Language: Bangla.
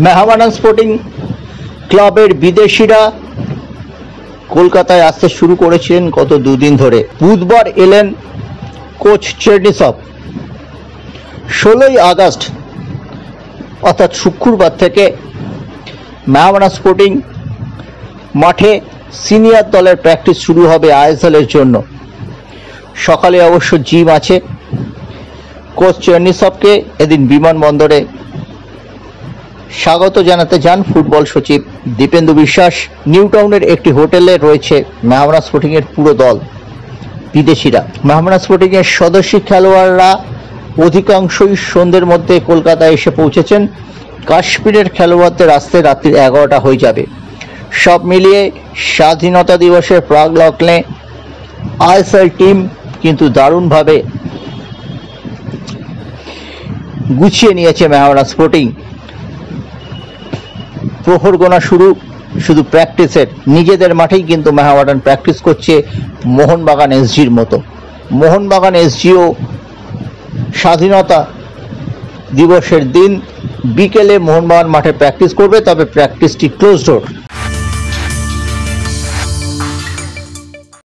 মেহমানান স্পোর্টিং ক্লাবের বিদেশিরা কলকাতায় আসতে শুরু করেছিলেন গত দুদিন ধরে। বুধবার এলেন কোচ চেরনিসভ। 16ই আগস্ট অর্থাৎ শুক্রবার থেকে মেহমানান স্পোর্টিং মাঠে সিনিয়র দলের প্র্যাকটিস শুরু হবে আইএসএল এর জন্য। সকালে অবশ্য জিম আছে। কোচ চেরনিসভকে এদিন বিমানবন্দরে স্বাগত জানাতে যান ফুটবল সচিব দীপেন্দু বিশ্বাস। নিউ টাউনের একটি হোটেলে রয়েছে মেহমানান স্পোর্টিং এর পুরো দল। বিদেশিরা মেহমানান স্পোর্টিং এর সদস্য খেলোয়াড়রা অধিকাংশই সন্ধ্যের মধ্যে কলকাতায় এসে পৌঁছেছেন। কাশ্মীরের খেলোয়াড়দের আসতে রাত্রি 11টা হয়ে যাবে। সব মিলিয়ে স্বাধীনতা দিবসের প্রাক লগ্নে আইএসএল টিম কিন্তু দারুণভাবে গুছিয়ে নিয়েছে মেহমানান স্পোর্টিং। প্রহর গোনা শুধু প্র্যাকটিসের। নিজেদের মাঠেই কিন্তু মেহমানান প্র্যাকটিস করছে মোহনবাগান এসজির মতো। মোহনবাগান এসজিও স্বাধীনতা দিবসের দিন বিকেলে মোহনবাগান মাঠে প্র্যাকটিস করবে, তবে প্র্যাকটিসটি ক্লোজ ডোর।